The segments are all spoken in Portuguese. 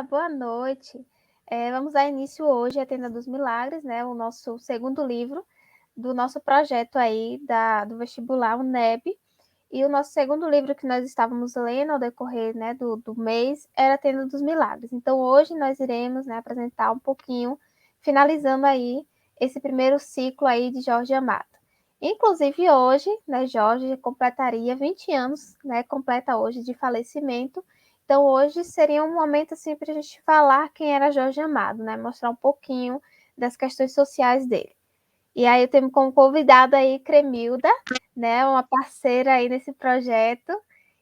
boa noite. Vamos dar início hoje à Tenda dos Milagres, né? O nosso segundo livro do nosso projeto aí do vestibular UNEB. E o nosso segundo livro que nós estávamos lendo ao decorrer, né, do mês era a Tenda dos Milagres. Então hoje nós iremos, né, apresentar um pouquinho, finalizando aí esse primeiro ciclo aí de Jorge Amado. Inclusive hoje, né, Jorge completaria 20 anos, né, completa hoje de falecimento. Então hoje seria um momento assim para a gente falar quem era Jorge Amado, né, mostrar um pouquinho das questões sociais dele. E aí eu tenho como convidada aí Cremilda, né, uma parceira aí nesse projeto,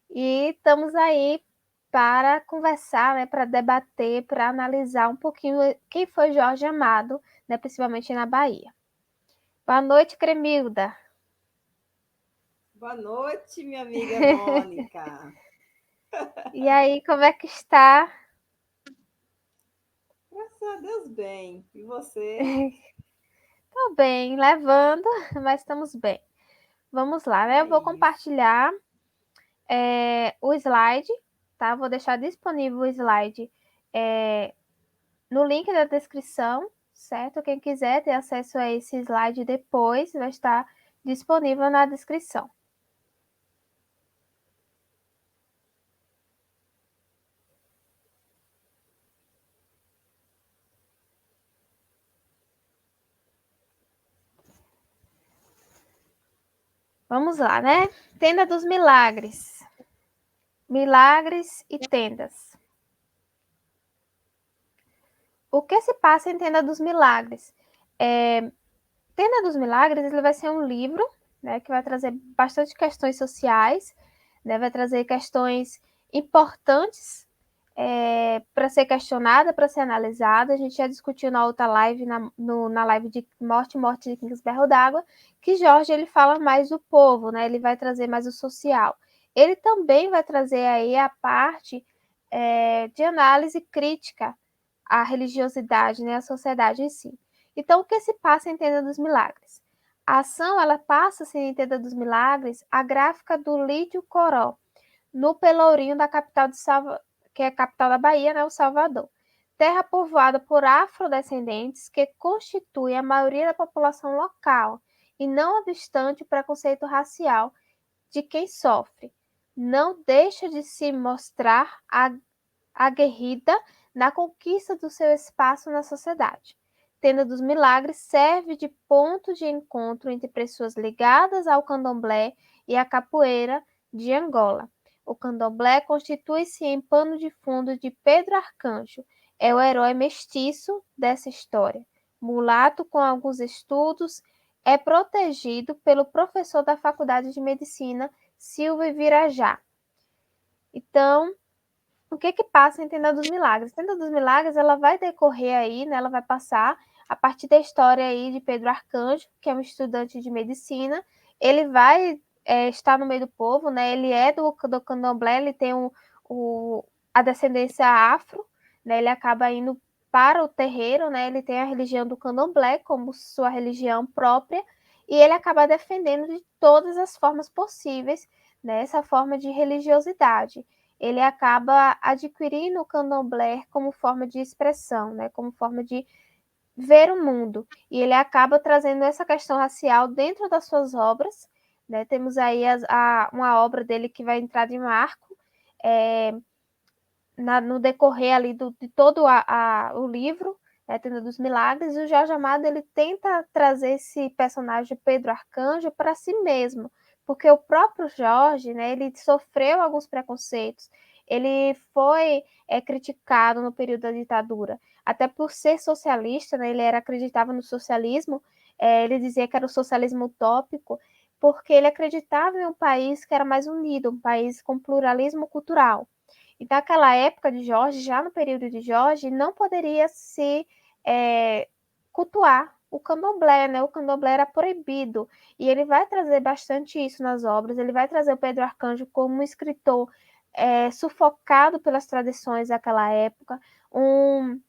e estamos aí para conversar, né, para debater, para analisar um pouquinho quem foi Jorge Amado, né, principalmente na Bahia. Boa noite, Cremilda. Boa noite, minha amiga Mônica. E aí, como é que está? Graças a Deus, bem. E você? Estou bem, levando, mas estamos bem. Vamos lá, né? Eu É vou isso. compartilhar o slide, tá? Vou deixar disponível o slide no link da descrição, certo? Quem quiser ter acesso a esse slide depois, vai estar disponível na descrição. Vamos lá, né? Tenda dos Milagres. Milagres e tendas. O que se passa em Tenda dos Milagres? Tenda dos Milagres ele vai ser um livro, né, que vai trazer bastante questões sociais, né, vai trazer questões importantes para ser questionada, para ser analisada. A gente já discutiu na outra live, na live de Morte de Kingsberro d'Água, que Jorge ele fala mais do povo, né, ele vai trazer mais o social. Ele também vai trazer aí a parte de análise crítica à religiosidade, né, à sociedade em si. Então, o que se passa em Tenda dos Milagres? A ação, ela passa-se em Tenda dos Milagres, a gráfica do Lídio Coró, no Pelourinho da capital de que é a capital da Bahia, né, o Salvador. Terra povoada por afrodescendentes que constituem a maioria da população local, e não obstante o preconceito racial de quem sofre, não deixa de se mostrar aguerrida na conquista do seu espaço na sociedade. Tenda dos Milagres serve de ponto de encontro entre pessoas ligadas ao candomblé e à capoeira de Angola. O candomblé constitui-se em pano de fundo de Pedro Arcanjo, é o herói mestiço dessa história. Mulato com alguns estudos, é protegido pelo professor da Faculdade de Medicina, Silvio Virajá. Então, o que passa em Tenda dos Milagres? Tenda dos Milagres, ela vai decorrer aí, né, ela vai passar a partir da história aí de Pedro Arcanjo, que é um estudante de medicina. Ele vai estar no meio do povo, né, ele é do candomblé, ele tem a descendência afro, né, ele acaba indo para o terreiro, né, ele tem a religião do candomblé como sua religião própria, e ele acaba defendendo de todas as formas possíveis, né, essa forma de religiosidade. Ele acaba adquirindo o candomblé como forma de expressão, né, como forma de ver o mundo. E ele acaba trazendo essa questão racial dentro das suas obras. Né? Temos aí uma obra dele que vai entrar de marco no decorrer ali de todo o livro, né, Tenda dos Milagres. E o Jorge Amado ele tenta trazer esse personagem Pedro Arcanjo para si mesmo, porque o próprio Jorge, né, ele sofreu alguns preconceitos, ele foi criticado no período da ditadura, até por ser socialista, né, ele acreditava no socialismo, ele dizia que era o socialismo utópico, porque ele acreditava em um país que era mais unido, um país com pluralismo cultural. E naquela época de Jorge, já no período de Jorge, não poderia se cultuar o candomblé, né? O candomblé era proibido. E ele vai trazer bastante isso nas obras. Ele vai trazer o Pedro Arcanjo como um escritor sufocado pelas tradições daquela época, um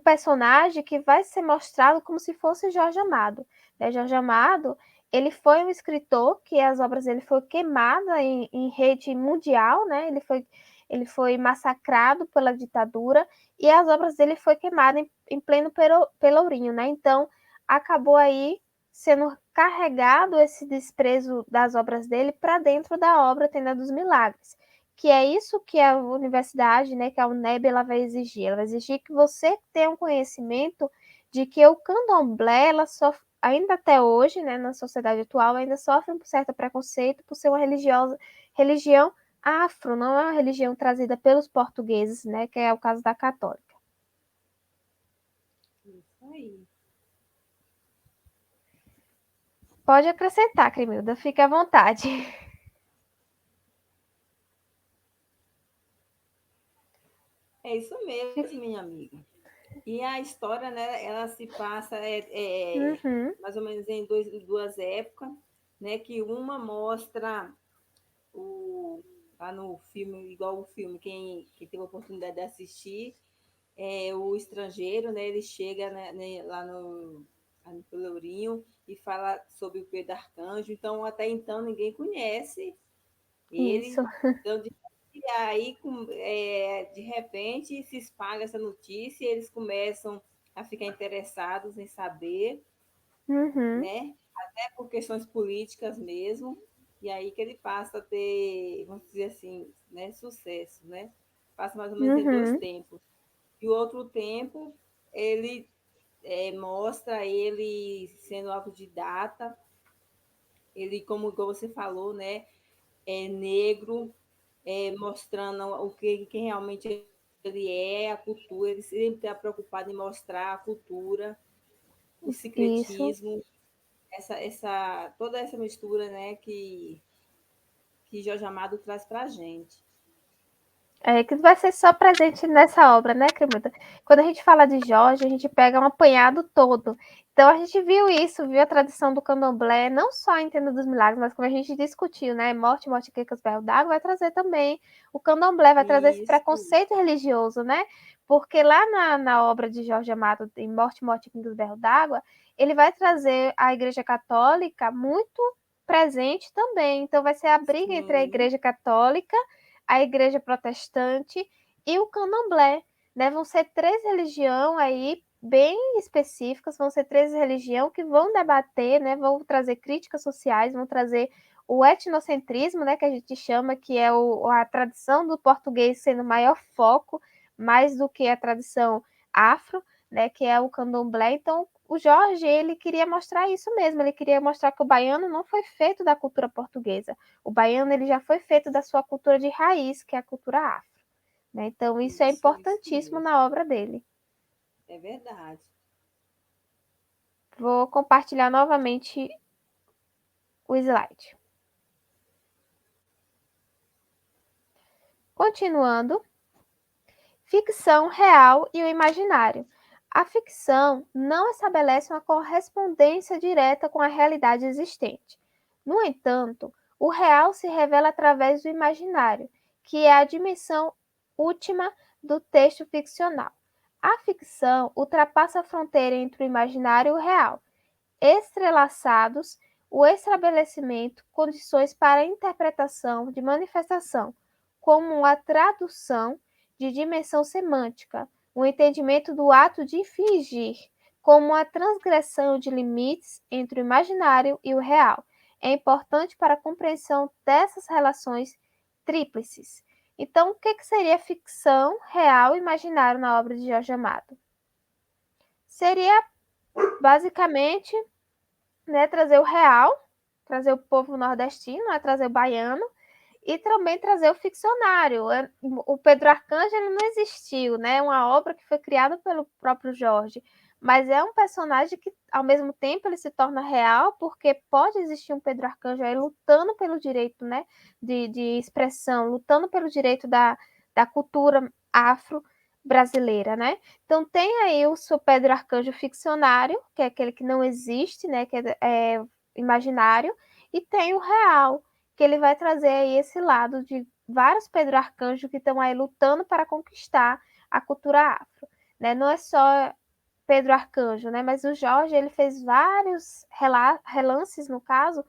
personagem que vai ser mostrado como se fosse Jorge Amado. Né? Jorge Amado, ele foi um escritor que as obras dele foram queimadas em rede mundial, né? Ele foi ele foi massacrado pela ditadura e as obras dele foi queimada em pleno Pelourinho, né? Então, acabou aí sendo carregado esse desprezo das obras dele para dentro da obra Tenda dos Milagres, que é isso que a universidade, né, que a UNEB, ela vai exigir. Ela vai exigir que você tenha um conhecimento de que o candomblé, ela sofre, ainda até hoje, né, na sociedade atual, ainda sofre um certo preconceito por ser uma religião afro, não é uma religião trazida pelos portugueses, né, que é o caso da católica. Isso aí. Pode acrescentar, Cremilda, fique à vontade. É isso mesmo, minha amiga. E a história, né, ela se passa Uhum. mais ou menos em duas épocas, né, que uma mostra lá no filme, igual o filme, quem teve a oportunidade de assistir, o estrangeiro, né, ele chega, né, lá no Pelourinho e fala sobre o Pedro Arcanjo, então até então ninguém conhece Isso. ele, então e aí, de repente, se espalha essa notícia e eles começam a ficar interessados em saber, Uhum. né? Até por questões políticas mesmo, e aí que ele passa a ter, vamos dizer assim, né, sucesso, né? Passa mais ou menos em dois Uhum. tempos. E o outro tempo, ele mostra ele sendo autodidata, ele, como você falou, né, é negro, mostrando o que quem realmente ele é, a cultura, ele sempre está preocupado em mostrar a cultura, o Isso. secretismo, toda essa mistura, né, que Jorge Amado traz para a gente. É, que vai ser só presente nessa obra, né, Cremilda? Quando a gente fala de Jorge, a gente pega um apanhado todo. Então, a gente viu isso, viu a tradição do candomblé, não só em Tenda dos Milagres, mas como a gente discutiu, né? Morte, Morte, Quecas, Berro d'Água, vai trazer também o candomblé, vai trazer esse Isso, preconceito religioso, né? Porque lá na obra de Jorge Amado, em Morte, Morte, Quecas, Berro d'Água, ele vai trazer a Igreja Católica muito presente também. Então, vai ser a briga entre a sim, Igreja Católica, a Igreja Protestante e o Candomblé, né? Vão ser três religiões aí bem específicas, vão ser três religiões que vão debater, né? Vão trazer críticas sociais, vão trazer o etnocentrismo, né? Que a gente chama, que é a tradição do português sendo o maior foco, mais do que a tradição afro, né? Que é o Candomblé. Então, o Jorge, ele queria mostrar isso mesmo, ele queria mostrar que o baiano não foi feito da cultura portuguesa, o baiano ele já foi feito da sua cultura de raiz, que é a cultura afro. Né? Então, isso é isso importantíssimo mesmo, na obra dele. é verdade. Vou compartilhar novamente o slide. Continuando, ficção real e o imaginário. A ficção não estabelece uma correspondência direta com a realidade existente. No entanto, o real se revela através do imaginário, que é a dimensão última do texto ficcional. A ficção ultrapassa a fronteira entre o imaginário e o real, estrelaçados o estabelecimento condições para a interpretação de manifestação, como a tradução de dimensão semântica, o entendimento do ato de fingir, como a transgressão de limites entre o imaginário e o real. É importante para a compreensão dessas relações tríplices. Então, o que seria ficção, real e imaginário na obra de Jorge Amado? Seria basicamente, né, trazer o real, trazer o povo nordestino, né, trazer o baiano e também trazer o ficcionário. O Pedro Arcanjo ele não existiu, né? É uma obra que foi criada pelo próprio Jorge, mas é um personagem que, ao mesmo tempo, ele se torna real porque pode existir um Pedro Arcanjo aí lutando pelo direito, né, de expressão, lutando pelo direito da cultura afro brasileira, né? Então tem aí o seu Pedro Arcanjo ficcionário, que é aquele que não existe, né, que é imaginário, e tem o real, que ele vai trazer aí esse lado de vários Pedro Arcanjo que estão aí lutando para conquistar a cultura afro, né? Não é só Pedro Arcanjo, né? Mas o Jorge ele fez vários relances, no caso,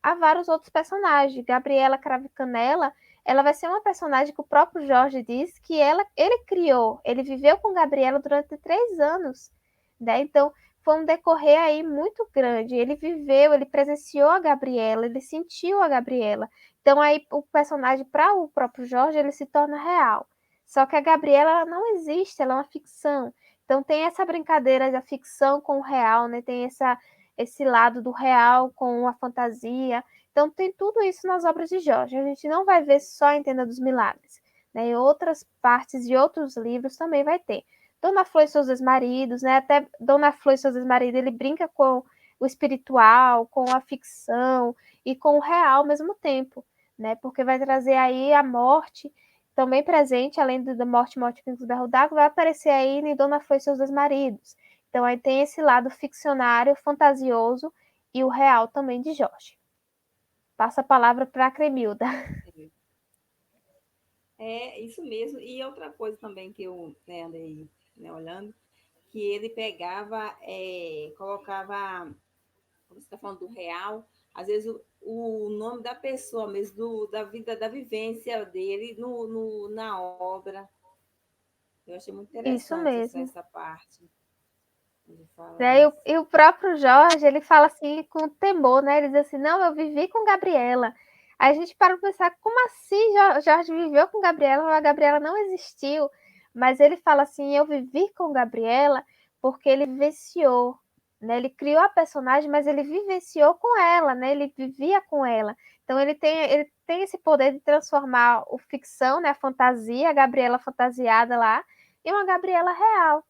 a vários outros personagens. Gabriela Crave Canela ela vai ser uma personagem que o próprio Jorge diz que ele criou, ele viveu com Gabriela durante 3 anos, né? Então, foi um decorrer aí muito grande. Ele viveu, ele presenciou a Gabriela, ele sentiu a Gabriela. Então, aí o personagem, para o próprio Jorge, ele se torna real. Só que a Gabriela ela não existe, ela é uma ficção. Então, tem essa brincadeira da ficção com o real, né? Tem esse lado do real com a fantasia. Então, tem tudo isso nas obras de Jorge. A gente não vai ver só em Tenda dos Milagres. Né? Em outras partes de outros livros também vai ter. Dona Flor e seus dois maridos, né? Até Dona Flor e seus dois maridos, ele brinca com o espiritual, com a ficção e com o real ao mesmo tempo, né? Porque vai trazer aí a morte também presente, além da morte Pingos Berro d'Água, vai aparecer aí em Dona Flor e seus dois maridos. Então aí tem esse lado ficcionário, fantasioso e o real também de Jorge. Passa a palavra para a Cremilda. É isso mesmo. E outra coisa também que eu andei olhando, que ele pegava, colocava, você está falando do real, às vezes o nome da pessoa mesmo, da vida, da vivência dele na obra. Eu achei muito Isso interessante mesmo. essa parte. Ele fala Né? isso. E o próprio Jorge, ele fala assim com temor, né? Ele diz assim, não, eu vivi com Gabriela. Aí a gente para pensar, como assim Jorge viveu com Gabriela? A Gabriela não existiu. Mas ele fala assim, eu vivi com Gabriela porque ele vivenciou, né? Ele criou a personagem, mas ele vivenciou com ela, né? Ele vivia com ela. Então ele tem esse poder de transformar o ficção, né? A fantasia, a Gabriela fantasiada lá, em uma Gabriela real.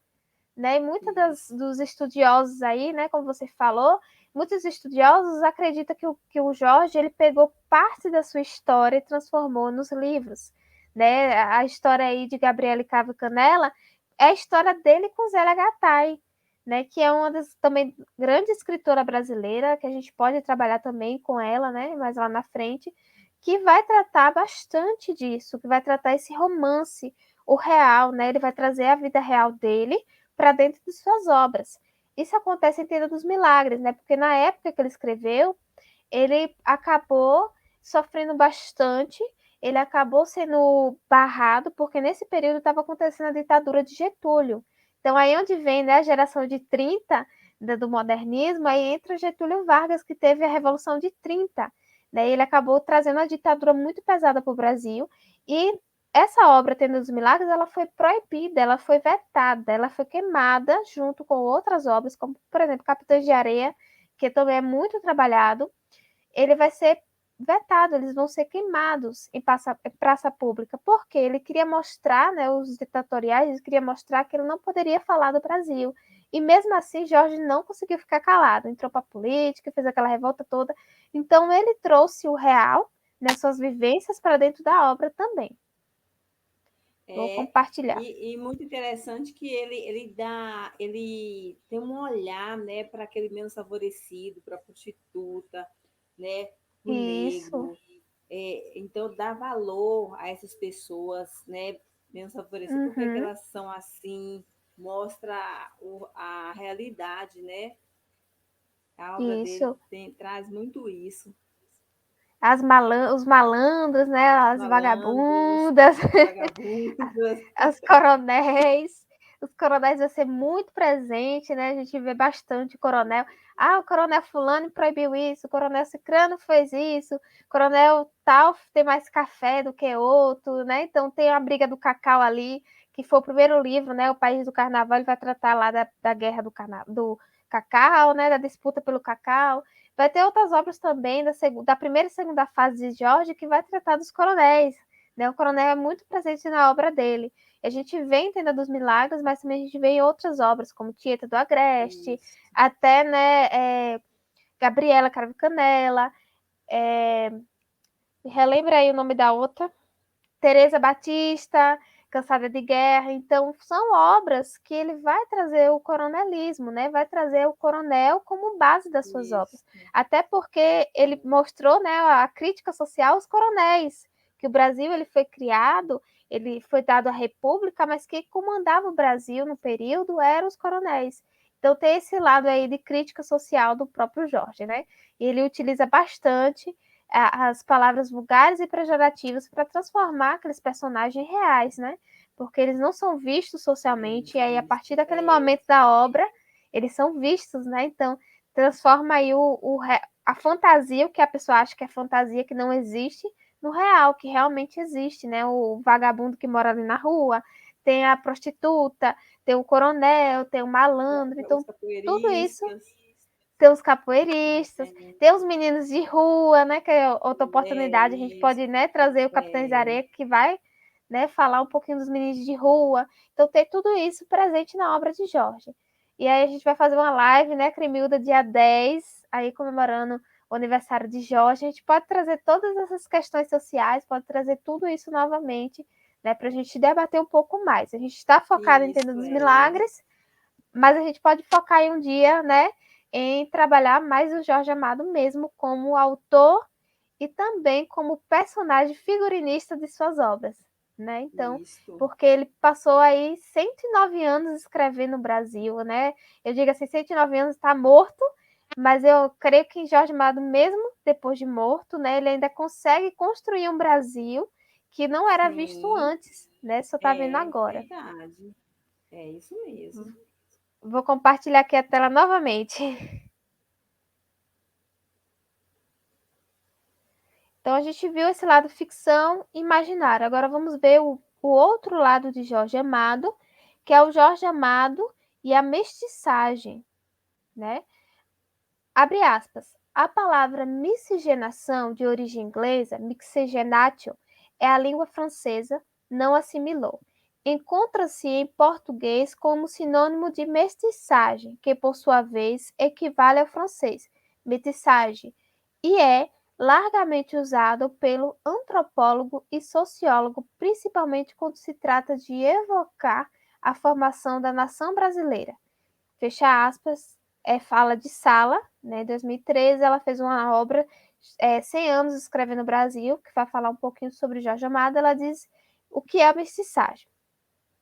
Né? E muitos dos estudiosos aí, né, como você falou, muitos estudiosos acreditam que o Jorge ele pegou parte da sua história e transformou nos livros. Né? A história aí de Gabriela Cravo e Canela é a história dele com Zélia Gattai, né, que é uma das também grande escritora brasileira, que a gente pode trabalhar também com ela, né, mais lá na frente, que vai tratar bastante disso, que vai tratar esse romance, o real, né, ele vai trazer a vida real dele para dentro de suas obras. Isso acontece em Tenda dos Milagres, né? Porque na época que ele escreveu, ele acabou sofrendo bastante, ele acabou sendo barrado, porque nesse período estava acontecendo a ditadura de Getúlio. Então, aí onde vem né, a geração de 30 do modernismo, aí entra Getúlio Vargas, que teve a Revolução de 30. Né? Ele acabou trazendo uma ditadura muito pesada para o Brasil, e essa obra, Tenda dos Milagres, ela foi proibida, ela foi vetada, ela foi queimada junto com outras obras, como, por exemplo, Capitães de Areia, que também é muito trabalhado, ele vai ser vetado, eles vão ser queimados em praça pública, porque ele queria mostrar, né, os ditatoriais, ele queria mostrar que ele não poderia falar do Brasil. E mesmo assim, Jorge não conseguiu ficar calado, entrou para a política, fez aquela revolta toda. Então, ele trouxe o real, né, suas vivências para dentro da obra também. Vou compartilhar. E muito interessante que ele tem um olhar, né, para aquele menos favorecido, para a prostituta, né, o Isso. negro. Então dá valor a essas pessoas, né, menos favorecidas. Por que elas são assim? Mostra a realidade, né? A obra dele Isso. traz muito isso. Os malandros, né? As Malandros, vagabundas, vagabundas. as coronéis. Os coronéis vai ser muito presente, né? A gente vê bastante o coronel. Ah, o coronel fulano proibiu isso, o coronel cicrano fez isso, o coronel tal tem mais café do que outro, né? Então tem a briga do cacau ali, que foi o primeiro livro, né? O País do Carnaval, ele vai tratar lá da guerra do cacau, né? Da disputa pelo cacau. Vai ter outras obras também da primeira e segunda fase de Jorge que vai tratar dos coronéis. Né? O coronel é muito presente na obra dele. A gente vê em Tenda dos Milagres, mas também a gente vê em outras obras, como Tieta do Agreste, Isso. até né, Gabriela Cravo Canela. Relembra aí o nome da outra? Teresa Batista, Cansada de Guerra. Então, são obras que ele vai trazer o coronelismo, né? Vai trazer o coronel como base das suas obras. Isso. Até porque ele mostrou, né, a crítica social aos coronéis, que o Brasil ele foi criado, ele foi dado à República, mas quem comandava o Brasil no período eram os coronéis. Então tem esse lado aí de crítica social do próprio Jorge, né? E ele utiliza bastante as palavras vulgares e pejorativas para transformar aqueles personagens em reais, né? Porque eles não são vistos socialmente, e aí a partir daquele momento da obra, eles são vistos, né? Então, transforma aí a fantasia, o que a pessoa acha que é fantasia, que não existe, no real, que realmente existe, né? O vagabundo que mora ali na rua, tem a prostituta, tem o coronel, tem o malandro, então tudo isso tem os capoeiristas, tem os meninos de rua, né? Que é outra oportunidade, a gente pode, né, trazer o Capitães de Areia, que vai, né, falar um pouquinho dos meninos de rua. Então, ter tudo isso presente na obra de Jorge. E aí a gente vai fazer uma live, né, Cremilda, dia 10, aí comemorando o aniversário de Jorge. A gente pode trazer todas essas questões sociais, pode trazer tudo isso novamente, né, para a gente debater um pouco mais. A gente está focado em Tenda dos Milagres, mas a gente pode focar em um dia, né, em trabalhar mais o Jorge Amado mesmo como autor e também como personagem figurinista de suas obras, né? Então, porque ele passou aí 109 anos escrevendo no Brasil, né? Eu digo assim, 109 anos está morto, mas eu creio que Jorge Amado, mesmo depois de morto, né, ele ainda consegue construir um Brasil que não era visto antes, né? Só está vendo agora. É verdade. É isso mesmo. Vou compartilhar aqui a tela novamente. Então, a gente viu esse lado ficção e imaginário. Agora, vamos ver o outro lado de Jorge Amado, que é o Jorge Amado e a mestiçagem, né? Abre aspas. A palavra miscigenação, de origem inglesa, mixigenatio, é a língua francesa, não assimilou. Encontra-se em português como sinônimo de mestiçagem, que por sua vez equivale ao francês, métissage, e é largamente usado pelo antropólogo e sociólogo, principalmente quando se trata de evocar a formação da nação brasileira. Fecha aspas, fala de Sala, né? Em 2013, ela fez uma obra, 100 anos escrevendo no Brasil, que vai falar um pouquinho sobre Jorge Amado. Ela diz o que é a mestiçagem,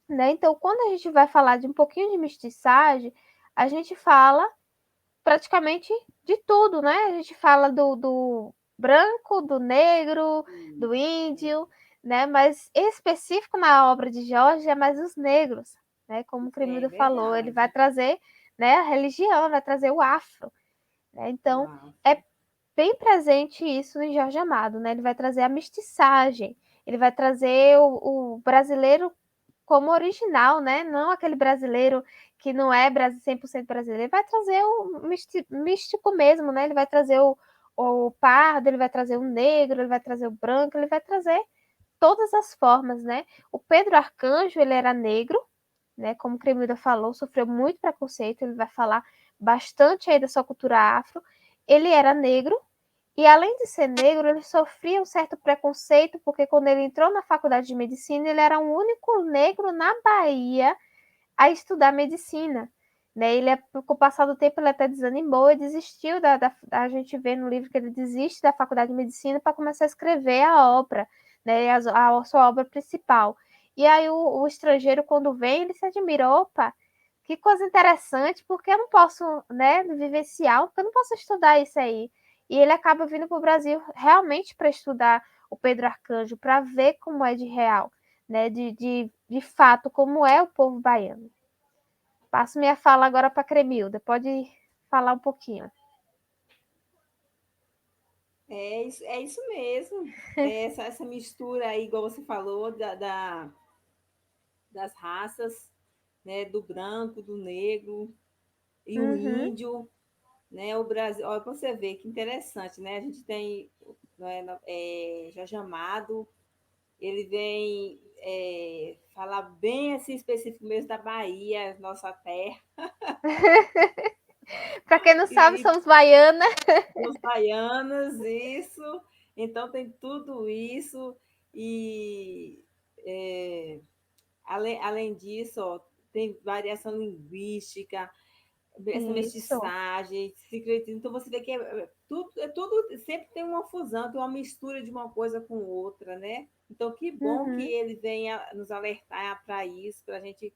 né? Então, quando a gente vai falar de um pouquinho de mestiçagem, a gente fala praticamente de tudo, né? A gente fala do branco, do negro, do índio, né? Mas específico na obra de Jorge é mais os negros, né? Como o Cremilda falou, ele vai trazer, né, a religião, vai trazer o afro, né? Então, é bem presente isso em Jorge Amado, né? Ele vai trazer a mestiçagem, ele vai trazer o brasileiro como original, né? Não aquele brasileiro que não é 100% brasileiro. Ele vai trazer o místico mesmo, né? Ele vai trazer o pardo, ele vai trazer o negro, ele vai trazer o branco, ele vai trazer todas as formas, né? O Pedro Arcanjo, ele era negro, né? Como o Cremilda falou, sofreu muito preconceito, ele vai falar bastante aí da sua cultura afro. Ele era negro, e além de ser negro, ele sofria um certo preconceito, porque quando ele entrou na faculdade de medicina, ele era o único negro na Bahia a estudar medicina. Né? Ele, com o passar do tempo, ele até desanimou e desistiu a gente vê no livro que ele desiste da faculdade de medicina para começar a escrever a obra, né? a sua obra principal. E aí o estrangeiro, quando vem, ele se admira, opa, que coisa interessante, porque eu não posso, né, vivenciar, porque eu não posso estudar isso aí. E ele acaba vindo para o Brasil realmente para estudar o Pedro Arcanjo, para ver como é de real, né, de fato, como é o povo baiano. Passo minha fala agora para a Cremilda, pode falar um pouquinho. É isso mesmo. Essa mistura aí, igual você falou, das raças, né, do branco, do negro e o índio, né? O Brasil, olha, você vê que interessante, né? A gente tem, né, Jorge Amado, ele vem falar bem assim específico mesmo da Bahia, nossa terra. Para quem não sabe, E somos baianas. os baianos, isso. Então tem tudo isso. E além disso, ó, tem variação linguística, essa Isso. mestiçagem, secretismo. Então você vê que tudo sempre tem uma fusão, tem uma mistura de uma coisa com outra, né? Então que bom que ele venha nos alertar para isso, para a gente,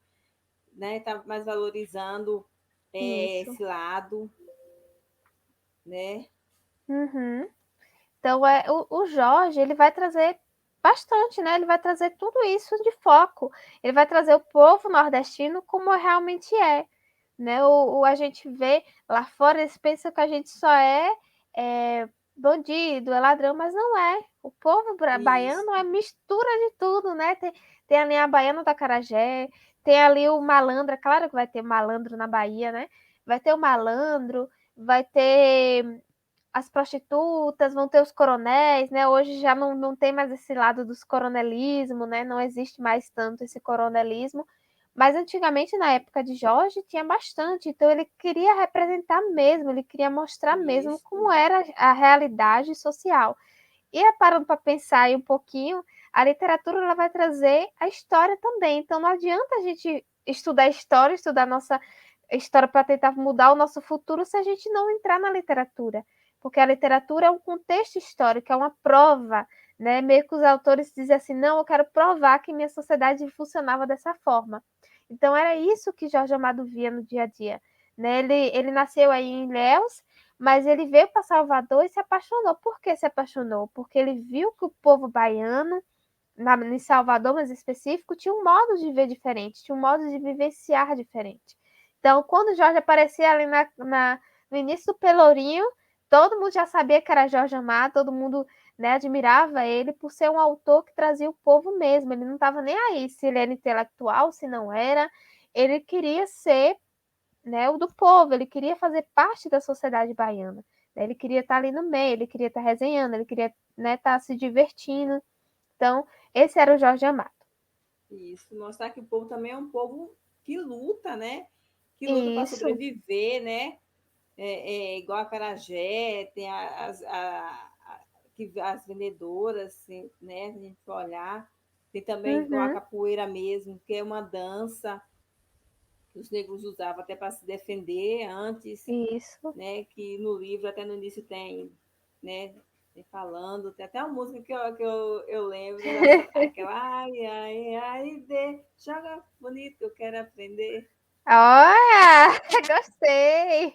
né, estar mais valorizando esse lado, né? Uhum. Então, o Jorge, ele vai trazer bastante, né? Ele vai trazer tudo isso de foco. Ele vai trazer o povo nordestino como realmente é, né? A gente vê lá fora, eles pensam que a gente só é bandido, é ladrão, mas não é. O povo Isso, baiano é mistura de tudo, né? Tem ali a baiana do acarajé, tem ali o malandro, é claro que vai ter malandro na Bahia, né? Vai ter o malandro, vai ter as prostitutas, vão ter os coronéis, né? Hoje já não tem mais esse lado dos coronelismo, né? Não existe mais tanto esse coronelismo. Mas antigamente, na época de Jorge, tinha bastante. Então, ele queria representar mesmo, ele queria mostrar mesmo como isso, era a realidade social. E parando para pensar aí um pouquinho, a literatura ela vai trazer a história também. Então, não adianta a gente estudar história, estudar nossa história para tentar mudar o nosso futuro se a gente não entrar na literatura. Porque a literatura é um contexto histórico, é uma prova, né? Meio que os autores dizem assim, não, eu quero provar que minha sociedade funcionava dessa forma. Então, era isso que Jorge Amado via no dia a dia. Né? Ele nasceu aí em Ilhéus, mas ele veio para Salvador e se apaixonou. Por que se apaixonou? Porque ele viu que o povo baiano, em Salvador mais específico, tinha um modo de ver diferente, tinha um modo de vivenciar diferente. Então, quando Jorge aparecia ali no início do Pelourinho, todo mundo já sabia que era Jorge Amado, todo mundo, né, admirava ele por ser um autor que trazia o povo mesmo. Ele não estava nem aí se ele era intelectual, se não era. Ele queria ser, né, o do povo, ele queria fazer parte da sociedade baiana. Né? Ele queria estar ali no meio, ele queria estar resenhando, ele queria, né, estar se divertindo. Então, esse era o Jorge Amado. isso. Mostrar que o povo também é um povo que luta, né? Que luta para Isso. sobreviver, né? Igual a Carajé, tem as vendedoras, assim, né? Se a gente for olhar. Tem também igual a Uhum. capoeira mesmo, que é uma dança que os negros usavam até para se defender antes, Isso. né? Que no livro, até no início, tem, né? Tem falando, tem até uma música que eu lembro, aquela ai, ai, ai, joga bonito, eu quero aprender. Olha, gostei.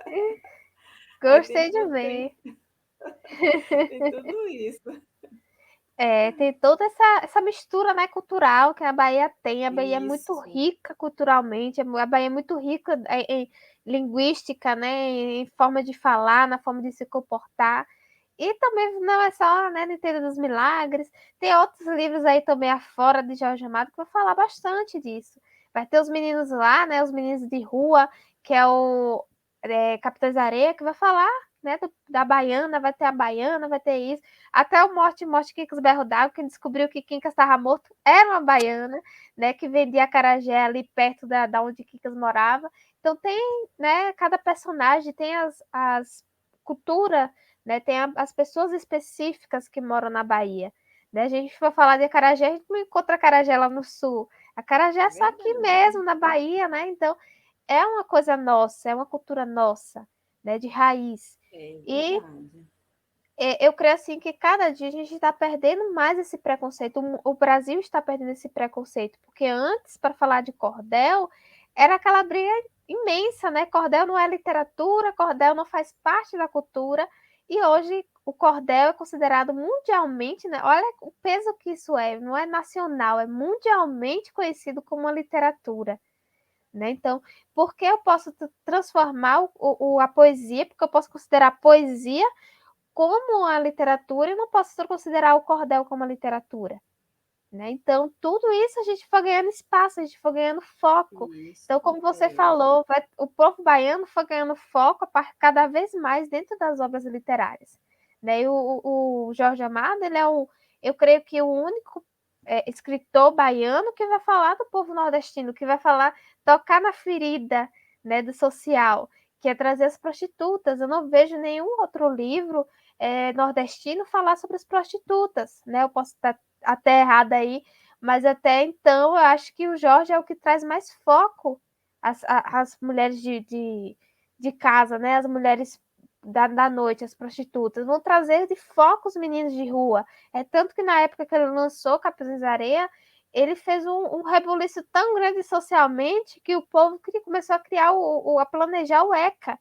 Aí tem Gostei de tudo, ver. tem tudo isso. Tem toda essa mistura, né, cultural que a Bahia tem. A Bahia é muito Isso, rica culturalmente, a Bahia é muito rica em linguística, né, em forma de falar, na forma de se comportar. E também não é só, né, Nintendo dos Milagres, tem outros livros aí também afora de Jorge Amado que vai falar bastante disso. Vai ter os meninos lá, né, os meninos de rua, que é o Capitães da Areia, que vai falar, né, da Baiana, vai ter a Baiana, vai ter isso. Até o Morte Quincas Berro d'Água, que descobriu que Quincas estava morto, era uma baiana, né, que vendia acarajé ali perto da onde Quincas morava. Então tem, né, cada personagem tem as culturas, né, tem as pessoas específicas que moram na Bahia. Né? A gente for falar de acarajé, a gente não encontra acarajé lá no sul. Acarajé é é só aqui verdade. mesmo, na Bahia, né? Então, é uma coisa nossa, é uma cultura nossa, né, de raiz. É E verdade. eu creio assim que cada dia a gente está perdendo mais esse preconceito. O Brasil está perdendo esse preconceito, porque antes, para falar de cordel, era aquela briga imensa, né? Cordel não é literatura, cordel não faz parte da cultura, e hoje o cordel é considerado mundialmente, né? Olha o peso que isso é, não é nacional, é mundialmente conhecido como uma literatura. Né? Então, por que eu posso transformar a poesia? Porque eu posso considerar a poesia como a literatura e não posso considerar o cordel como a literatura. Né? Então, tudo isso a gente foi ganhando espaço, a gente foi ganhando foco. Então, Isso, como você falou, o povo baiano foi ganhando foco cada vez mais dentro das obras literárias. Né? E o Jorge Amado, ele é eu creio que o único escritor baiano que vai falar do povo nordestino, que vai falar, tocar na ferida, né, do social, que é trazer as prostitutas. Eu não vejo nenhum outro livro nordestino falar sobre as prostitutas. Né? Eu posso estar até errada aí, mas até então eu acho que o Jorge é o que traz mais foco às mulheres de casa, né? As mulheres da noite, as prostitutas, vão trazer de foco os meninos de rua. É tanto que na época que ele lançou Capitães da Areia, ele fez um rebuliço tão grande socialmente que o povo começou a criar a planejar o ECA,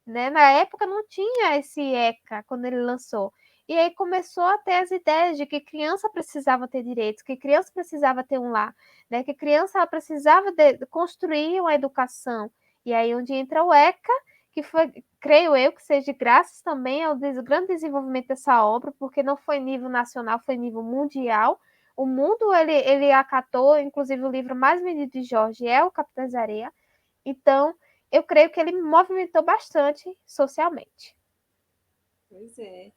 né? Na época não tinha esse ECA quando ele lançou. E aí começou a ter as ideias de que criança precisava ter direitos, que criança precisava ter um lar, né? Que criança precisava construir uma educação. E aí onde entra o ECA, que foi, creio eu, que seja graças também ao grande desenvolvimento dessa obra, porque não foi nível nacional, foi nível mundial. O mundo, ele acatou, inclusive o livro mais vendido de Jorge é o Capitães da Areia. Então, eu creio que ele movimentou bastante socialmente. Pois é.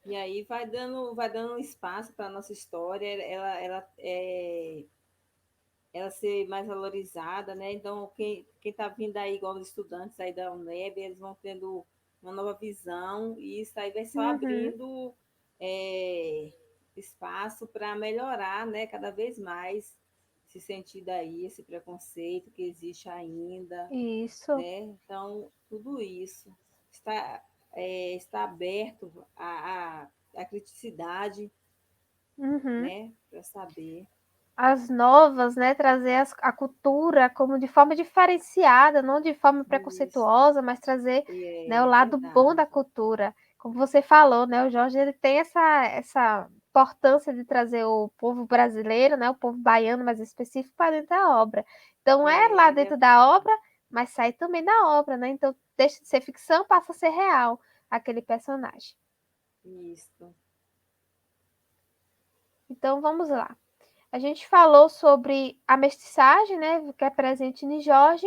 E aí vai dando espaço para a nossa história, ela ser mais valorizada, né? Então, quem está vindo aí, igual os estudantes aí da UNEB, eles vão tendo uma nova visão e isso aí vai só Uhum. abrindo é, espaço para melhorar, né? Cada vez mais esse sentido aí, esse preconceito que existe ainda, Isso. né? Então, tudo isso está, está aberto à criticidade, Uhum. né? Para saber. As novas, né, trazer a cultura como de forma diferenciada, não de forma Isso, preconceituosa, mas trazer, né, o é lado bom verdade. da cultura. Como você falou, né, o Jorge ele tem essa importância de trazer o povo brasileiro, né, o povo baiano mais específico para dentro da obra. Então é lá Ele dentro é da obra, mas sai também da obra, né? Então deixa de ser ficção, passa a ser real aquele personagem. isso. Então vamos lá. A gente falou sobre a mestiçagem, né, que é presente em Jorge.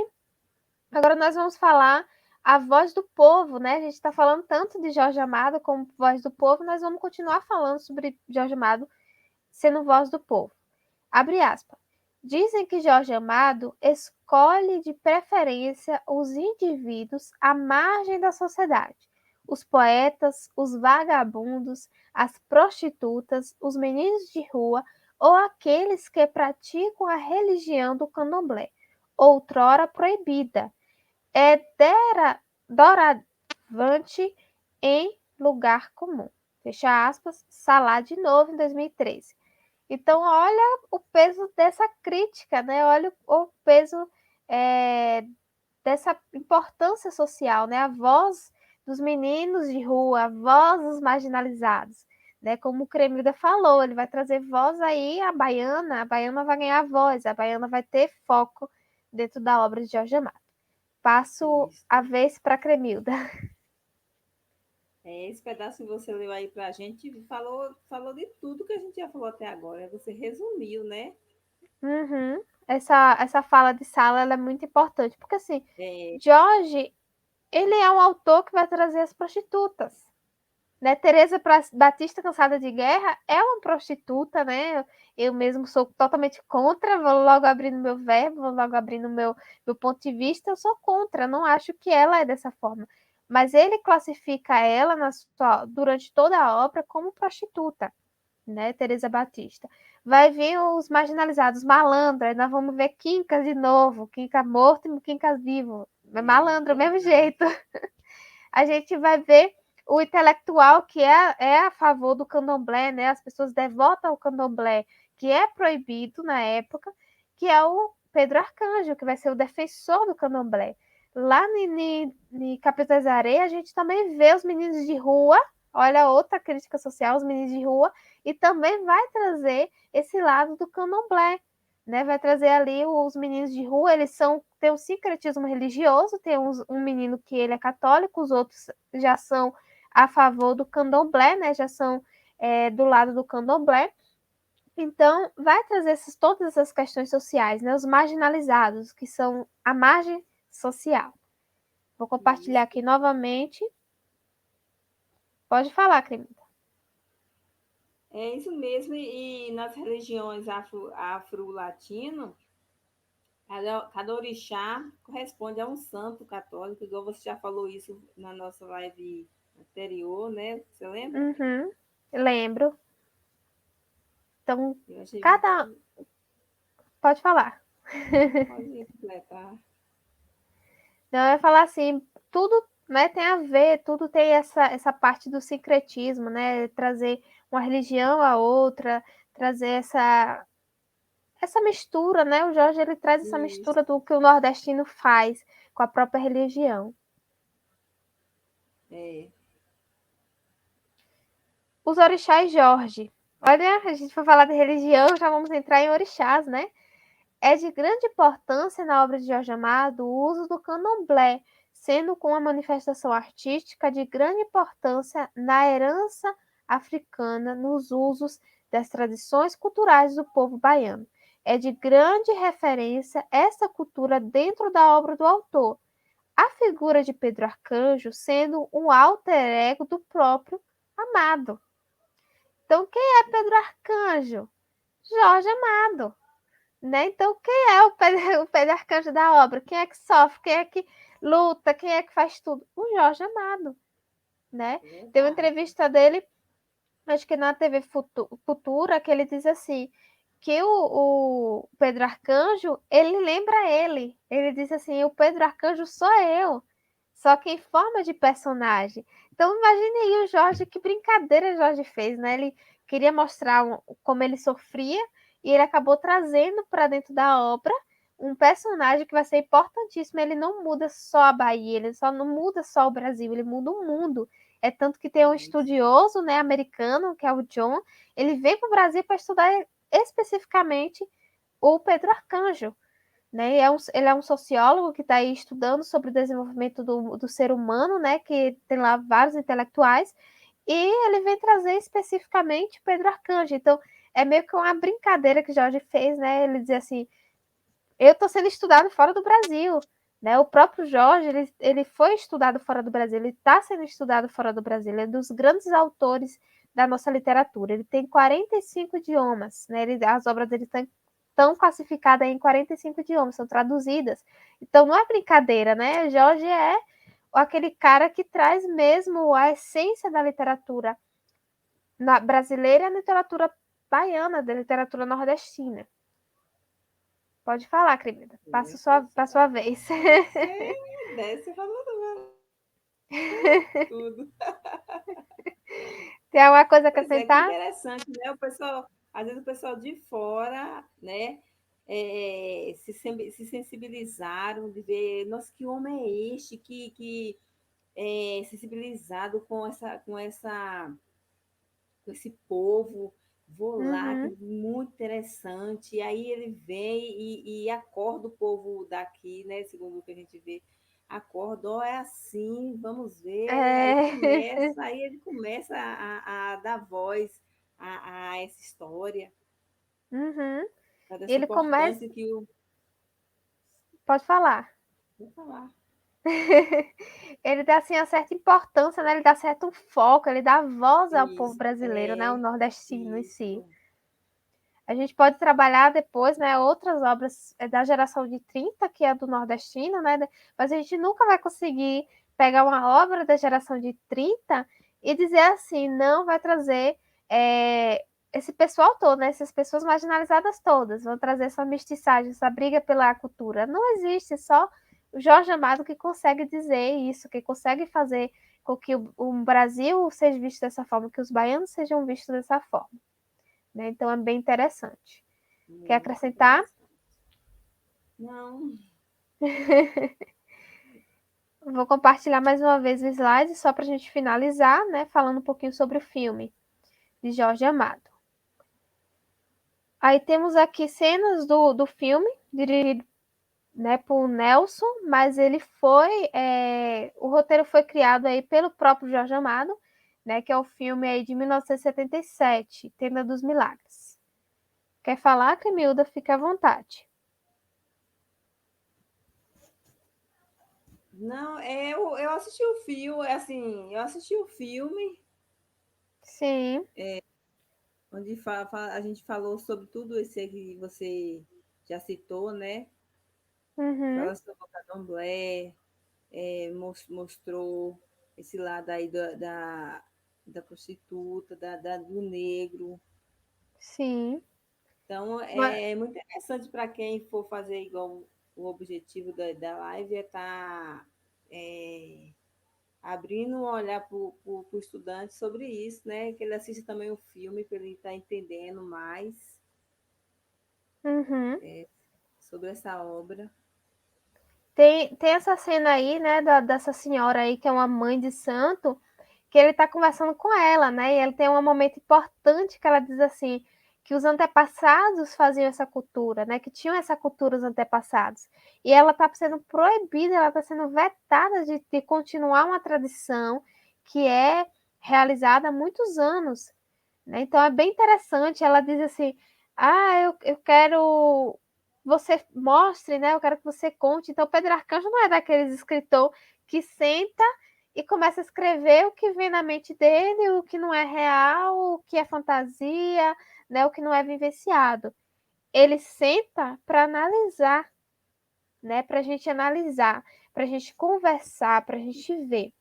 Agora nós vamos falar a voz do povo, né? A gente está falando tanto de Jorge Amado como voz do povo, nós vamos continuar falando sobre Jorge Amado sendo voz do povo. Abre aspas. Dizem que Jorge Amado escolhe de preferência os indivíduos à margem da sociedade, os poetas, os vagabundos, as prostitutas, os meninos de rua ou aqueles que praticam a religião do candomblé, outrora proibida, é doravante em lugar comum. Fecha aspas, Salá de novo em 2013. Então, olha o peso dessa crítica, né? Olha o peso dessa importância social, né? A voz dos meninos de rua, a voz dos marginalizados, né? Como o Cremilda falou, ele vai trazer voz aí à baiana, a baiana vai ganhar voz, a baiana vai ter foco dentro da obra de Jorge Amado. Passo a Isso. vez para a Cremilda. É, esse pedaço que você leu aí para a gente falou de tudo que a gente já falou até agora. Você resumiu, né? Uhum. Essa fala de Sala ela é muito importante, porque assim, É, Jorge, ele é um autor que vai trazer as prostitutas. Né? Teresa Batista Cansada de Guerra é uma prostituta, né? Eu mesmo sou totalmente contra, vou logo abrindo meu verbo, vou logo abrindo meu ponto de vista, eu sou contra, não acho que ela é dessa forma. Mas ele classifica ela durante toda a obra como prostituta, né? Teresa Batista. Vai vir os marginalizados, malandra, nós vamos ver Quincas de novo, Quincas morto e Quincas vivo. Malandro, do mesmo verdade. jeito. A gente vai ver o intelectual que é a favor do candomblé, né? As pessoas devotas ao candomblé, que é proibido na época, que é o Pedro Arcanjo, que vai ser o defensor do candomblé. Lá em Capitães da Areia, a gente também vê os meninos de rua, olha outra crítica social, os meninos de rua, e também vai trazer esse lado do candomblé, né? Vai trazer ali os meninos de rua, eles têm um sincretismo religioso, tem um menino que ele é católico, os outros já são a favor do candomblé, né? Já são do lado do candomblé. Então, vai trazer todas essas questões sociais, né? Os marginalizados, que são a margem social. Vou compartilhar Isso. aqui novamente. Pode falar, Cremita. É isso mesmo. E nas religiões afro-latino, cada orixá corresponde a um santo católico, igual você já falou isso na nossa live anterior, né? Você lembra? Uhum, lembro. Então, Eu achei cada. muito. Pode falar. Pode completar. Então, eu ia falar assim, tudo, né, tem a ver, tudo tem essa parte do sincretismo, né? Trazer uma religião a outra, trazer essa mistura, né? O Jorge ele traz essa Isso. mistura do que o nordestino faz com a própria religião. É. Os orixás Jorge. Olha, a gente foi falar de religião, já vamos entrar em orixás, né? É de grande importância na obra de Jorge Amado o uso do candomblé, sendo com uma manifestação artística de grande importância na herança africana, nos usos das tradições culturais do povo baiano. É de grande referência essa cultura dentro da obra do autor. A figura de Pedro Arcanjo sendo um alter ego do próprio Amado. Então, quem é Pedro Arcanjo? Jorge Amado. Né? Então, quem é o Pedro Arcanjo da obra? Quem é que sofre? Quem é que luta? Quem é que faz tudo? O Jorge Amado, né? Tem uma Verdade. entrevista dele, acho que na TV Futura, que ele diz assim, que o Pedro Arcanjo, ele lembra ele. Ele diz assim, o Pedro Arcanjo sou eu, só que em forma de personagem. Então, imagine aí o Jorge, que brincadeira o Jorge fez, né? Ele queria mostrar como ele sofria e ele acabou trazendo para dentro da obra um personagem que vai ser importantíssimo. Ele não muda só a Bahia, ele só não muda só o Brasil, ele muda o mundo. É tanto que tem um Isso. estudioso, né, americano, que é o John, ele veio para o Brasil para estudar especificamente o Pedro Arcanjo. Né? Ele é um sociólogo que está aí estudando sobre o desenvolvimento do ser humano, né? Que tem lá vários intelectuais, e ele vem trazer especificamente Pedro Arcanjo. Então, é meio que uma brincadeira que Jorge fez, né? Ele dizia assim: eu estou sendo estudado fora do Brasil. Né? O próprio Jorge, ele foi estudado fora do Brasil, ele está sendo estudado fora do Brasil, ele é um dos grandes autores da nossa literatura. Ele tem 45 idiomas, né? As obras dele estão classificadas em 45 idiomas, são traduzidas. Então não é brincadeira, né? Jorge é aquele cara que traz mesmo a essência da literatura brasileira e a literatura baiana, da literatura nordestina. Pode falar, querida. Passa a sua vez. Desce, falou tudo. Tem alguma coisa a Pois é, que acrescentar? interessante, né? O pessoal, às vezes o pessoal de fora, né? Se sensibilizaram de ver, nossa, que homem é este que é sensibilizado com esse povo, vou lá, que Uhum. é muito interessante. E aí ele vem e acorda o povo daqui, né? Segundo o que a gente vê, acorda, ó, é assim, vamos ver. É. Aí ele começa a dar voz a essa história, Uhum. dessa Ele começa. importância que o. Pode falar. Vou falar. Ele dá assim uma certa importância, né? Ele dá certo foco, ele dá voz ao povo Isso, brasileiro, né? O nordestino em si. isso. A gente pode trabalhar depois, né, outras obras da geração de 30 que é do nordestino, né? Mas a gente nunca vai conseguir pegar uma obra da geração de 30 e dizer assim, não vai trazer esse pessoal todo, né? Essas pessoas marginalizadas todas, vão trazer essa mestiçagem, essa briga pela cultura. Não existe, só o Jorge Amado que consegue dizer isso, que consegue fazer com que o Brasil seja visto dessa forma, que os baianos sejam vistos dessa forma. Né? Então é bem interessante. Quer Muito acrescentar? interessante. Não, Vou compartilhar mais uma vez o slide só para a gente finalizar, né? Falando um pouquinho sobre o filme de Jorge Amado. Aí temos aqui cenas do filme, dirigido, né, por Nelson, mas ele o roteiro foi criado aí pelo próprio Jorge Amado, né, que é o filme aí de 1977, Tenda dos Milagres. Quer falar, Cremilda? Fica à vontade. não, eu assisti o filme, assim, eu assisti o filme Sim. onde a gente falou sobre tudo isso aí que você já citou, né? Uhum. Fala sobre o candomblé, mostrou esse lado aí da prostituta, do negro. Sim. Então, Mas, é muito interessante para quem for fazer igual o objetivo da live é estar abrindo um olhar para o estudante sobre isso, né? Que ele assista também o filme para ele estar entendendo mais uhum. sobre essa obra. Tem essa cena aí, né, dessa senhora aí, que é uma mãe de santo, que ele está conversando com ela, né? E ele tem um momento importante que ela diz assim, que os antepassados faziam essa cultura, né? Que tinham essa cultura os antepassados. E ela está sendo proibida, ela está sendo vetada de continuar uma tradição que é realizada há muitos anos, né? Então é bem interessante. Ela diz assim: ah, eu quero você mostre, né? Eu quero que você conte. Então, Pedro Arcanjo não é daqueles escritor que senta e começa a escrever o que vem na mente dele, o que não é real, o que é fantasia, né? O que não é vivenciado. Ele senta para analisar, né? Para a gente analisar, para a gente conversar, para a gente ver.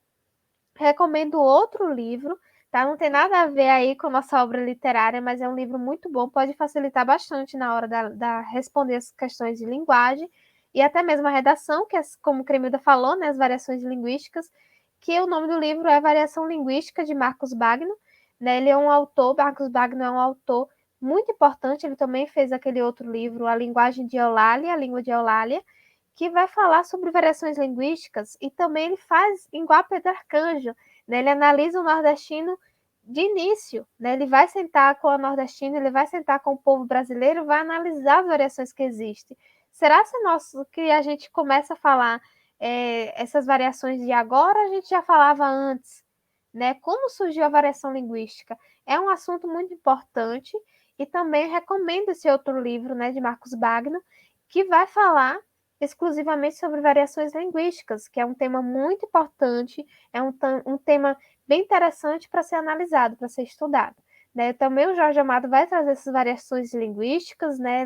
Recomendo outro livro, tá? Não tem nada a ver aí com a nossa obra literária, mas é um livro muito bom, pode facilitar bastante na hora da responder as questões de linguagem e até mesmo a redação, que é, como Cremilda falou, né, as variações linguísticas, que o nome do livro é Variação Linguística, de Marcos Bagno, né? Ele é um autor, Marcos Bagno é um autor muito importante, ele também fez aquele outro livro, A Linguagem de Eulália, A Língua de Eulália, que vai falar sobre variações linguísticas e também ele faz igual Pedro Arcanjo, né? Ele analisa o nordestino de início, né? Ele vai sentar com a nordestina, ele vai sentar com o povo brasileiro, vai analisar as variações que existem. Será que a gente começa a falar essas variações de agora, a gente já falava antes, né? Como surgiu a variação linguística? É um assunto muito importante e também recomendo esse outro livro, né, de Marcos Bagno, que vai falar exclusivamente sobre variações linguísticas, que é um tema muito importante, é um tema bem interessante para ser analisado, para ser estudado. Né? Também o Jorge Amado vai trazer essas variações linguísticas, né?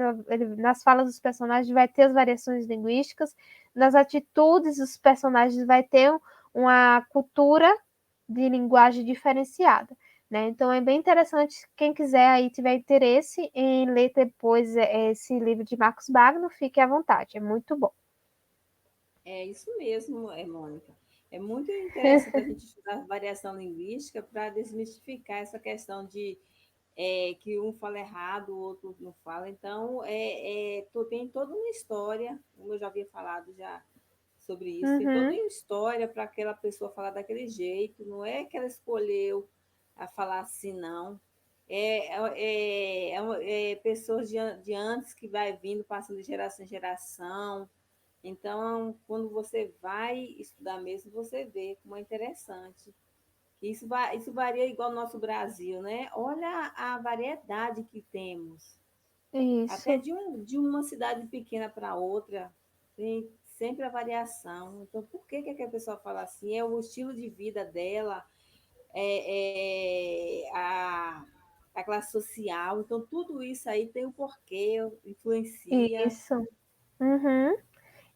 Nas falas dos personagens vai ter as variações linguísticas, nas atitudes dos personagens vai ter uma cultura de linguagem diferenciada. Né? Então é bem interessante, quem quiser aí tiver interesse em ler depois esse livro de Marcos Bagno, fique à vontade, é muito bom. É isso mesmo, Mônica. É muito interessante a gente estudar variação linguística para desmistificar essa questão de que um fala errado, o outro não fala. Então, tem toda uma história, como eu já havia falado já sobre isso, tem toda Uhum. uma história para aquela pessoa falar daquele jeito, não é que ela escolheu a falar assim, não. Pessoas de antes que vai vindo, passando de geração em geração. Então, quando você vai estudar mesmo, você vê como é interessante. Isso varia igual ao nosso Brasil, né? Olha a variedade que temos. Até Isso, de uma cidade pequena para outra, tem sempre a variação. Então, por que a pessoa fala assim? É o estilo de vida dela, a classe social. Então, tudo isso aí tem um porquê, influencia. isso. Uhum.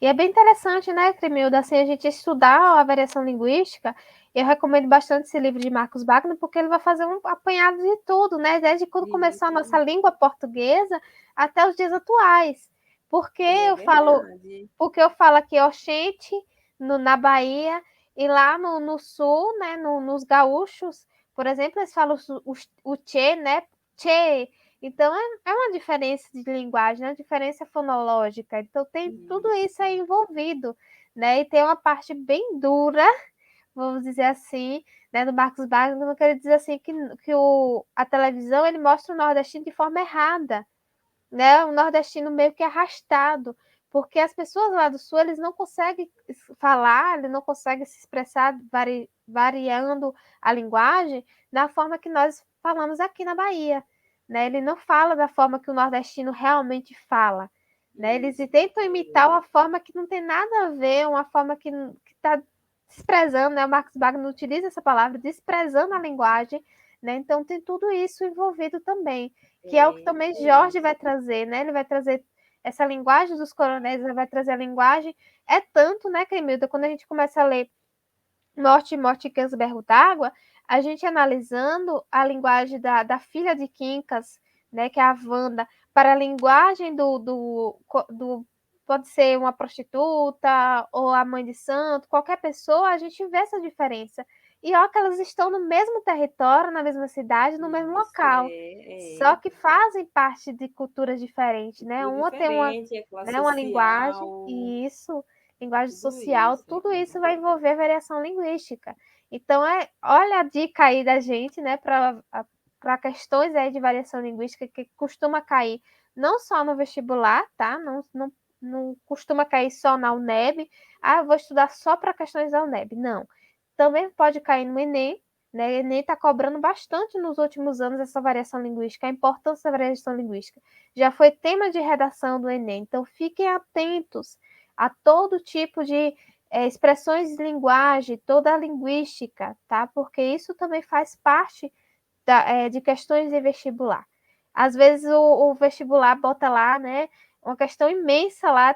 E é bem interessante, né, Cremilda, assim, a gente estudar a variação linguística. Eu recomendo bastante esse livro de Marcos Wagner, porque ele vai fazer um apanhado de tudo, né, desde quando começou a nossa Isso língua portuguesa até os dias atuais. Porque é eu falo, verdade. porque eu falo aqui Oxente, na Bahia, e lá no sul, né, nos gaúchos, por exemplo, eles falam o tchê, né, tchê. Então, é uma diferença de linguagem, uma diferença fonológica. Então, tem tudo Isso. isso aí envolvido, né? E tem uma parte bem dura, vamos dizer assim, né, do Marcos Wagner, não quero dizer assim que a televisão ele mostra o nordestino de forma errada, né? O nordestino meio que arrastado, porque as pessoas lá do sul eles não conseguem falar, eles não conseguem se expressar variando a linguagem da forma que nós falamos aqui na Bahia, né? Ele não fala da forma que o nordestino realmente fala, né? Eles Isso. tentam imitar uma forma que não tem nada a ver, uma forma que está desprezando, né? O Marcos Wagner utiliza essa palavra, desprezando a linguagem, né? Então tem tudo isso envolvido também, que é o que também É Jorge isso. vai trazer, né? Ele vai trazer essa linguagem dos coronéis, ele vai trazer a linguagem. É tanto, né, Cremilda, quando a gente começa a ler Morte, Morte e Berro d'Água, a gente analisando a linguagem da filha de Quincas, né, que é a Wanda, para a linguagem do pode ser uma prostituta ou a mãe de santo, qualquer pessoa, a gente vê essa diferença. E ó, que elas estão no mesmo território, na mesma cidade, no mesmo Isso local. Só que fazem parte de culturas diferentes, né? cultura Uma tem uma, diferente, é classe né, uma linguagem, social. e isso. linguagem Tudo social, isso. tudo isso vai envolver variação linguística. Então, olha a dica aí da gente, né, para questões aí de variação linguística que costuma cair não só no vestibular, tá? Não costuma cair só na UNEB. Ah, eu vou estudar só para questões da UNEB. Não. Também pode cair no Enem, né? O Enem está cobrando bastante nos últimos anos essa variação linguística, a importância da variação linguística. Já foi tema de redação do Enem, então fiquem atentos a todo tipo de expressões de linguagem, toda a linguística, tá? Porque isso também faz parte de questões de vestibular. Às vezes o vestibular bota lá, né, uma questão imensa lá,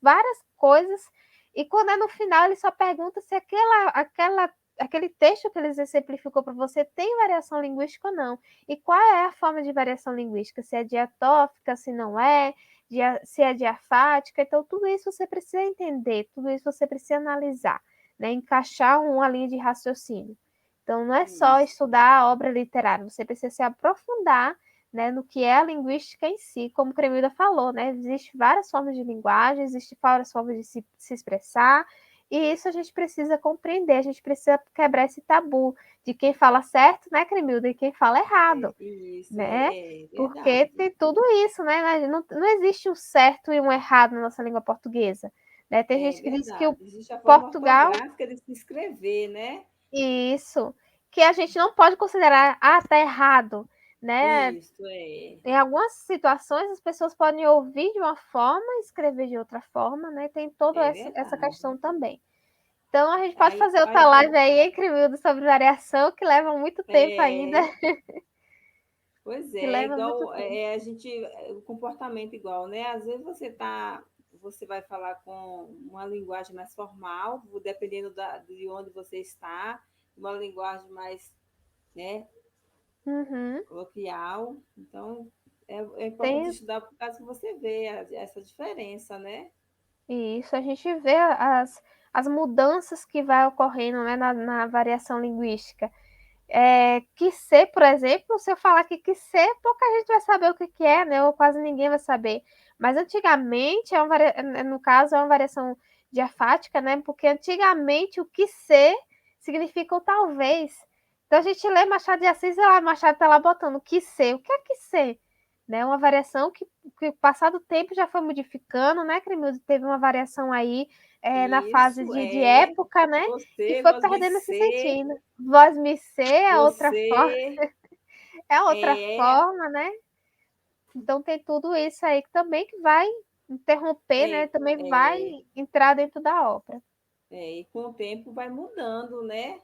várias coisas, e quando é no final ele só pergunta se aquele texto que ele exemplificou para você tem variação linguística ou não. E qual é a forma de variação linguística? Se é diatófica, se não é, se é diafática. Então, tudo isso você precisa entender, tudo isso você precisa analisar, né? Encaixar uma linha de raciocínio. Então, não é só Isso. estudar a obra literária, você precisa se aprofundar, né, no que é a linguística em si, como o Cremilda falou, né? Existem várias formas de linguagem, existem várias formas de se expressar, e isso a gente precisa compreender, a gente precisa quebrar esse tabu de quem fala certo, né, Cremilda, e quem fala errado, Isso, né? é Porque verdade. tem tudo isso, né? Não existe um certo e um errado na nossa língua portuguesa, né? Tem É gente que diz que o verdade. Existe a forma Portugal ortográfica de se escrever, né? isso, que a gente não pode considerar, tá errado, né? Isso, é. Em algumas situações as pessoas podem ouvir de uma forma e escrever de outra forma, né? Tem toda É essa verdade. questão também. Então a gente pode Aí, fazer outra aí live aí, hein, Cremildo, sobre variação, que leva muito tempo ainda, é, pois que é leva muito igual tempo. a gente, o comportamento igual, né? Às vezes você vai falar com uma linguagem mais formal, dependendo de onde você está, uma linguagem mais, né, Uhum. coloquial. Então, é importante Tem estudar por causa que você vê essa diferença, né? isso, a gente vê as mudanças que vai ocorrendo, né, na variação linguística. Que ser, por exemplo, se eu falar que ser, pouca gente vai saber o que é, né? Ou quase ninguém vai saber. Mas antigamente, no caso, é uma variação diafática, né? Porque antigamente o que ser significa o talvez. Então a gente lê Machado de Assis e lá, Machado está lá botando que ser. O que ser? Né? Uma variação que, passado o tempo, já foi modificando, né, Cremildo? Teve uma variação aí na fase Isso de é época, né? Que você, foi perdendo esse você, sentido. Voz me ser você, é outra é, forma, né? Então tem tudo isso aí que também que vai interromper, né? é, Também vai é, entrar dentro da obra. e com o tempo vai mudando, né?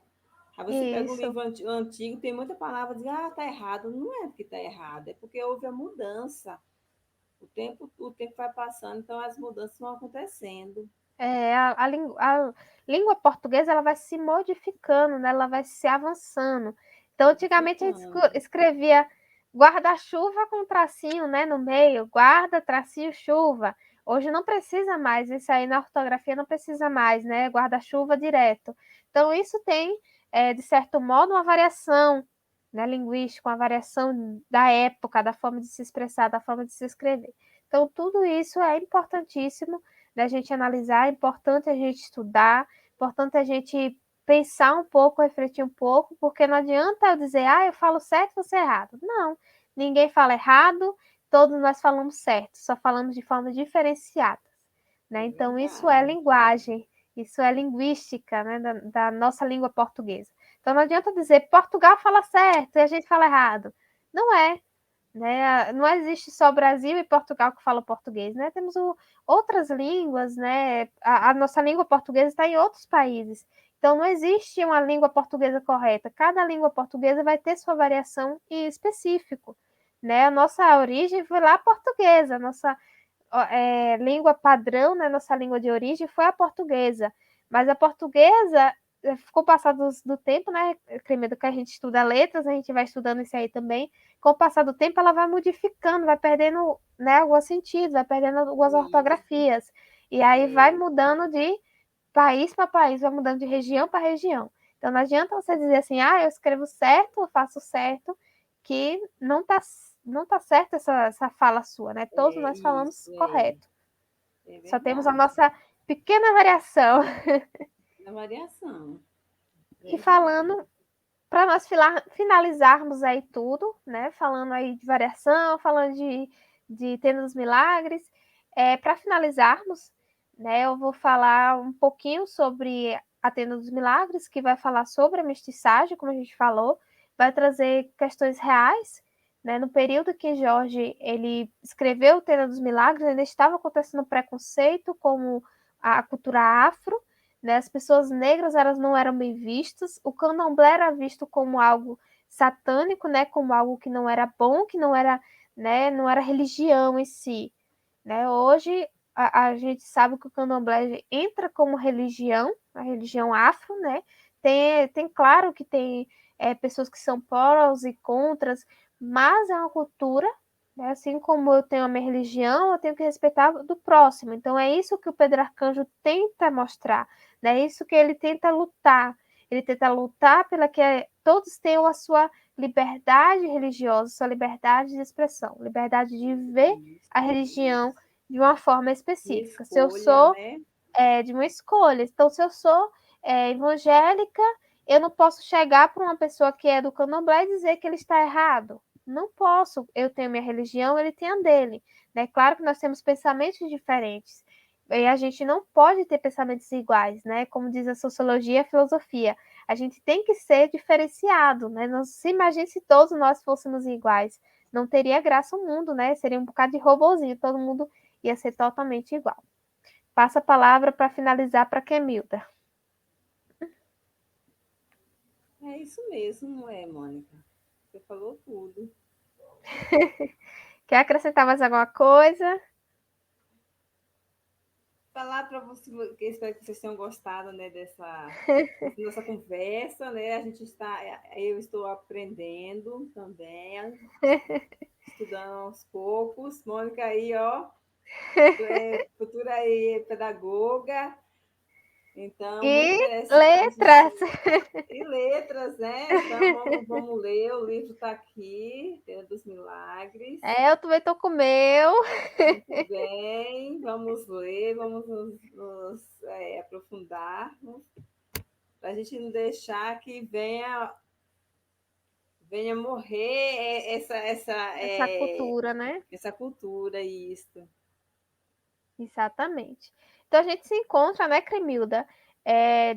Aí você pega um Isso, livro antigo, tem muita palavra, diz, tá errado. Não é porque tá errado, é porque houve a mudança. O tempo vai passando, então as mudanças vão acontecendo. a língua portuguesa ela vai se modificando, né? Ela vai se avançando. Então, antigamente a gente Modificando. escrevia guarda-chuva com tracinho, né, no meio, guarda, tracinho, chuva. Hoje não precisa mais, isso aí na ortografia não precisa mais, né? Guarda-chuva direto. Então, isso tem, de certo modo, uma variação, né, linguística, uma variação da época, da forma de se expressar, da forma de se escrever. Então, tudo isso é importantíssimo da gente analisar, é importante a gente estudar, é importante a gente pensar um pouco, refletir um pouco, porque não adianta eu dizer, eu falo certo, você errado. Não, ninguém fala errado, todos nós falamos certo, só falamos de forma diferenciada, né? É Então, isso é verdade. linguagem, isso é linguística, né, da nossa língua portuguesa. Então, não adianta dizer Portugal fala certo e a gente fala errado. Não é, né? Não existe só Brasil e Portugal que falam português, né? Temos outras línguas, né? A nossa língua portuguesa está em outros países. Então, não existe uma língua portuguesa correta. Cada língua portuguesa vai ter sua variação em específico, né? A nossa origem foi lá portuguesa, a nossa língua padrão, né? Nossa língua de origem foi a portuguesa. Mas a portuguesa com o passar do tempo, né, Cremedo, que a gente estuda letras, a gente vai estudando isso aí também, com o passar do tempo ela vai modificando, vai perdendo, né, alguns sentidos, vai perdendo algumas Isso. ortografias, e aí vai É, mudando de país para país, vai mudando de região para região. Então não adianta você dizer assim, eu escrevo certo, eu faço certo, que não tá certo essa fala sua, né? Todos nós falamos isso, correto. é Só temos a verdade. nossa pequena variação. Da variação. E falando, para nós finalizarmos aí tudo, né? Falando aí de variação, falando de Tenda dos Milagres, para finalizarmos, né? Eu vou falar um pouquinho sobre a Tenda dos Milagres, que vai falar sobre a mestiçagem, como a gente falou, vai trazer questões reais, né? No período que Jorge ele escreveu Tenda dos Milagres, ainda estava acontecendo preconceito como a cultura afro, né? As pessoas negras elas não eram bem vistas, o candomblé era visto como algo satânico, né? Como algo que não era bom, que não era, né? Não era religião em si, né? Hoje a gente sabe que o candomblé entra como religião, a religião afro, né? Tem claro que tem pessoas que são prós e contras, mas é uma cultura, né? Assim como eu tenho a minha religião, eu tenho que respeitar do próximo. Então é isso que o Pedro Arcanjo tenta mostrar, né? É isso que ele tenta lutar. Ele tenta lutar pela que todos tenham a sua liberdade religiosa, sua liberdade de expressão, liberdade de ver a religião de uma forma De específica. Se eu escolha, sou né? de uma escolha, então se eu sou evangélica, eu não posso chegar para uma pessoa que é do candomblé e dizer que ele está errado. Não posso. Eu tenho minha religião, ele tem a dele. Né? Claro que nós temos pensamentos diferentes. E a gente não pode ter pensamentos iguais, né? Como diz a sociologia e a filosofia. A gente tem que ser diferenciado, né? Não se imagine se todos nós fôssemos iguais. Não teria graça o mundo, né? Seria um bocado de robozinho, todo mundo ia ser totalmente igual. Passa a palavra para finalizar para Kemilda. É isso mesmo, não é, Mônica? Você falou tudo. Quer acrescentar mais alguma coisa? Falar para você, que espero que vocês tenham gostado, né, dessa nossa conversa, né? A gente está, eu estou aprendendo também, estudando aos poucos. Mônica aí, ó, futura aí pedagoga, então muito E interessante. letras. E letras, né? Então vamos ler, o livro está aqui, Tenda dos Milagres. Eu também estou com o meu. Muito bem, vamos ler, vamos nos aprofundar, para a gente não deixar que venha morrer Essa cultura, né? essa cultura, isso. Exatamente. Então a gente se encontra, né, Cremilda?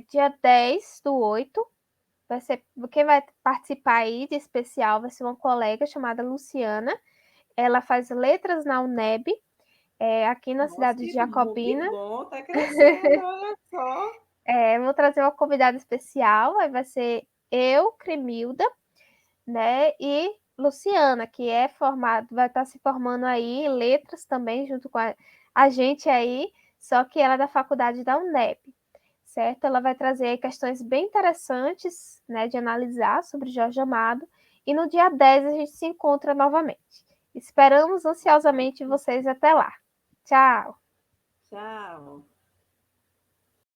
Dia 10/8. Vai ser, quem vai participar aí de especial vai ser uma colega chamada Luciana. Ela faz letras na UNEB, aqui na Nossa, cidade de Jacobina. que bom, tá crescendo, olha só. Vou trazer uma convidada especial, aí vai ser eu, Cremilda, né? E Luciana, que vai estar se formando aí em letras também, junto com a gente aí, só que ela é da faculdade da UNEB, certo? Ela vai trazer questões bem interessantes, né, de analisar sobre Jorge Amado, e no dia 10 a gente se encontra novamente. Esperamos ansiosamente vocês até lá. Tchau! Tchau.